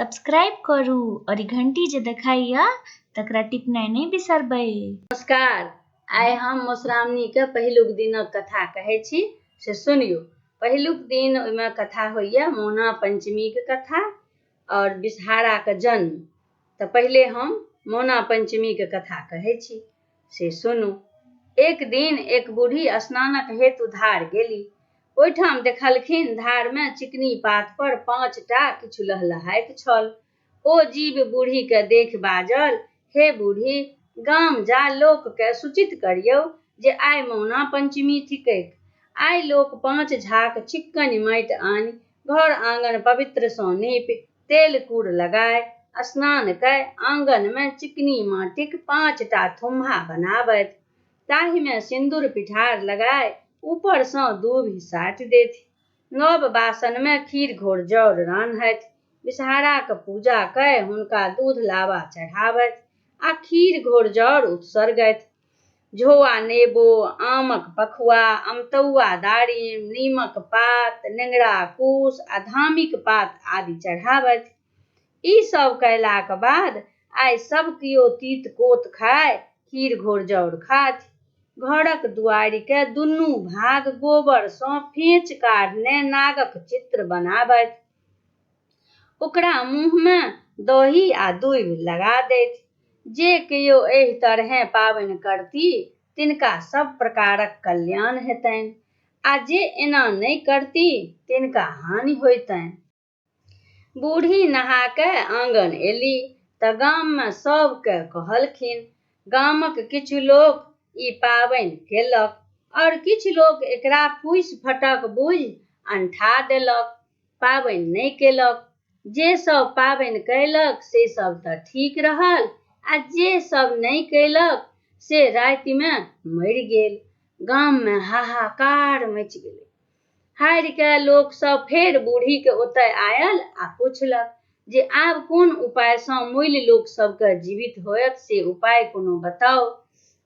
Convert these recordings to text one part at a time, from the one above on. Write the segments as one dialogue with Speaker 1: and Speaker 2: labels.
Speaker 1: Subscribe करू और ई घंटी जे देखाइया तकरा टिपनाइ नहीं बिसरबै।
Speaker 2: नमस्कार, आइ हम मधुश्रावणी के पहिलुक दिनक कथा कहै छी से सुनियो। पहिलुक दिन ओहिमे कथा होइया मोना पंचमी के कथा और बिषहारा के जन्म। तो पहले हम मोना पंचमी के कथा कहै छी से सुनू। एक दिन एक बूढ़ी स्नानक हेतु धार गेली। ओहिठाम देखलखिन धार में चिकनी पात पर 5टा किछु लहलहाइत छल। ओ जीव बूढ़ी के देख बाजल, हे बूढ़ी, गाम जा लोक के सूचित करियौ जे आइ मौना पंचमी थिकैक। आइ लोक 5 झाक चिक्कन माटि आनि घर आंगन पवित्र सँ नीपि तेल कूर लगाए स्नान कय आंगन में चिकनी माटिक 5टा थुम्हा बनाबथि। ताहि में सिंदूर पिठार लगाए ऊपर सँ दूभि साटि देथि। नव बासन में खीर घोर जौर रान्हथि। बिषहाराक पूजा कय हुनका दूध लाबा चढ़ाबथि आ खीर घोर जौर उत्सर्गथि। झोआ नेबो, आमक पखुआ, अमतौआ दारिम, नीमक पात, नेंगरा कूश आ धामीक पात आदि चढ़ाबथि। ई सब कयलाक बाद आइ सब कियो तीत कोत खाय खीर घोर जौर खाथि। घरक दुआरि के दुनू भाग गोबर सँ फेंच काढ़ने नागक चित्र बनाबथि। ओकरा मुँह में दही आ दूभि लगा देथि। जे कियो एहि तरहें पाबनि करती तिनका सब प्रकारक कल्याण हेतनि आ जे एना नहि करती तिनका हानि होइतनि। बूढ़ी नहा के आंगन एली त गाम में सब के कहलखिन। गामक किछु लोक ई पाबनि केलक और किछु लोक एकरा फूसि फटक बुझि अंठा देलक, पाबनि नहि केलक। जे सब पाबनि कयलक से सब त ठीक रहल आ जे सब नहि कयलक से राति में मरि गेल। गाम में हाहाकार मचि गेलै। हारि के लोक सब फेर बूढ़ी के ओतय आयल आ पुछलक जे आब कोन उपाय सँ मूल लोक सब के जीवित होयत से उपाय कोनो बताउ।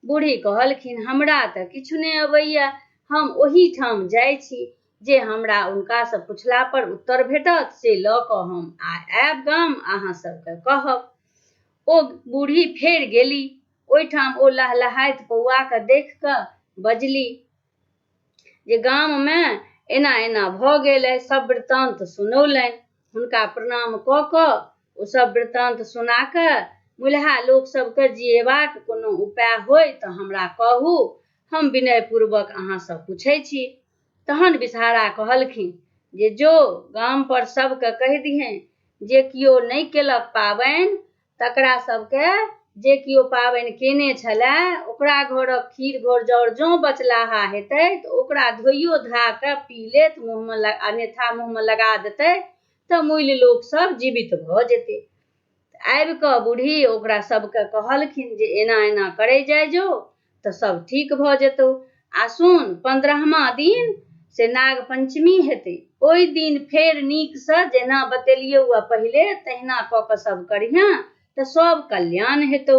Speaker 2: बूढ़ी कहलखिन, हमरा त किछु नहि अबैया, हम ओही ठाम जाइ छी। जे हमरा हुनका सँ पुछला पर उत्तर भेटत से लऽ कऽ हम आयब गाम अहाँ सबके कहब। ओ बूढ़ी फेर गेली। ओहिठाम ओ लहलहाइत पौआ के देख कऽ बजली जे गाम में एना एना भऽ गेलै। सब वृत्तांत सुनौलनि। हुनका प्रणाम कऽ कऽ ओ सब वृत्तांत सुना कऽ मुल्हा लोक सबके जिएबाक कोनो उपाय होय तऽ हमरा कहू, हम विनय पूर्वक अहाँ सँ पूछै छी। तहन बिषहारा कहलखिन जे जो गाम पर सबके कहि दिहें जे कियो नहि केलक पाबनि तकरा सबके जे कियो पाबनि केने छलै ओकरा घरक खीर घोर जौर जँ बचलाहा हेतै तऽ ओकरा धोइयो धा कऽ पी लेत, अन्यथा मुँह में लगा देतै तऽ मूल लोक सब जीवित भऽ जेतै। आबि कऽ बूढ़ी ओकरा सबके कहलखिन जे एना एना करै जाइ जो तऽ सब ठीक भऽ जेतौ। आ सुन, 15वाँ दिन से नाग पंचमी हेतै। ओहि दिन फेर नीक सँ जेना बतेलियौ पहिले तहिना कऽ कऽ सब करिहें तऽ सब कल्याण हेतौ।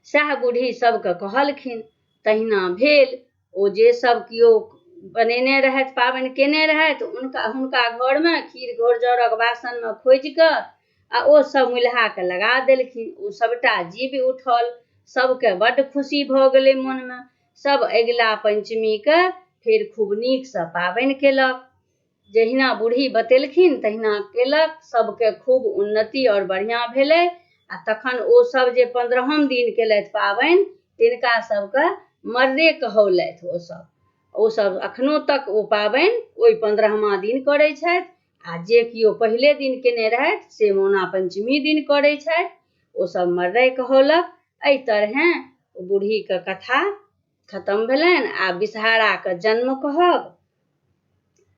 Speaker 2: सएह बूढ़ी सबके कहलखिन। तहिना भेल। ओ जे सब कियो बनेने रहथि पाबनि केने रहथि हुनका घर में खीर घोर जौरक बासन में खोजि कऽ आ ओ सब मुल्हा के लगा देलखिन। ओ सबटा जीव उठल। सबके बड्ड खुशी भऽ गेलै मन में। सब अगिला पंचमी के फेर खूब नीक सँ पाबनि केलक। जहिना बूढ़ी बतेलखिन तहिना केलक। सबके खूब उन्नति और बढ़ियाँ भेलै। आ तखन ओ सब जे 15हम दिन केलथि पाबनि तिनका सबके मर्रे कहौलथि। ओ सब अखनो तक ओ पाबनि ओहि 15वाँ दिन करै छथि आ जे कियो पहिले दिन केने रहथि से मौना पंचमी दिन करै छथि। ओ सब मर्रे कहौलक। एहि तरहें बूढ़ी के कथा खत्म भेलनि। आ बिषहारा के जन्म कहब।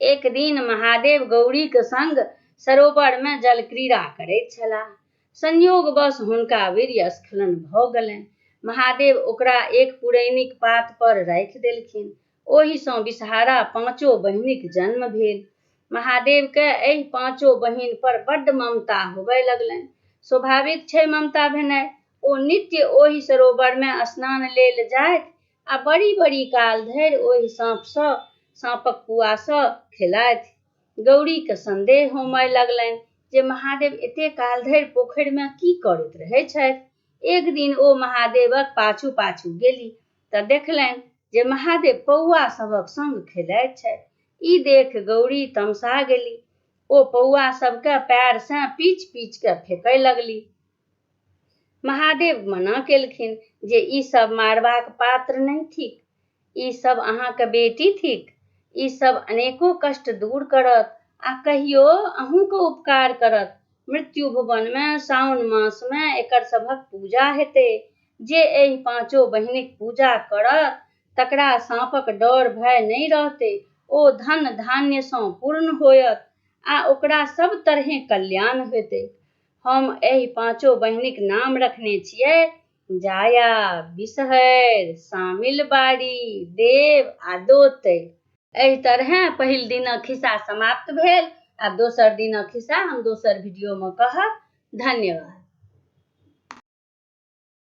Speaker 2: एक दिन महादेव गौरी के संग सरोवर में जल क्रीड़ा करैत छलाह। संयोगवश हुनका वीर्य स्खलन भऽ गेलनि। महादेव ओकरा एक पुरैनीक पात पर राखि देलखिन। ओहि सँ बिषहारा 5 बहिनीक जन्म भेल। महादेव के एहि 5 बहिन पर बड्ड ममता होबय लगलनि। स्वाभाविक छै ममता भेनाइ। ओ नित्य ओहि सरोवर में स्नान लेल जाइत आ बड़ी बड़ी काल धरि ओहि साँपक पुआ सँ खेलाइत। गौरी के संदेह होमय लगलनि जे महादेव एते काल धरि पोखरिमे की करैत रहै छथि। एक दिन ओ महादेवक पाछू पाछू गेली तऽ देखलनि जे महादेव पौआ सभक संग खेलाइत छथि। ई देख गौरी तमसा गेली। ओ पौआ सबके पैर से पीच पीच के फेकय लगली। महादेव मना केलखिन जे ई सब मारबाक पात्र नहीं थिक, ई सब अहाँके बेटी थिक, ई सब अनेको कष्ट दूर करत आ कहियो अहूँके उपकार करत। मृत्यु भुवनमे साउन मासमे एकर सभक पूजा हेतै। जे एहि पाँचो बहिनीक पूजा करत तकरा साँपक डर भय नहीं रहतै। ओ धन धान्य सँ पूर्ण होयत आ ओकरा सब तरहे कल्याण हेतै। हम एहि पाँचो बहिनीक नाम रखने छियै जाया, बिषहरि, शामिलबाड़ी, देव आ दोतै। एहि तरहे पहिल दिनक खिस्सा समाप्त भेल। आ दोसर दिनक खिस्सा हम दोसर वीडियोमे कहब। धन्यवाद।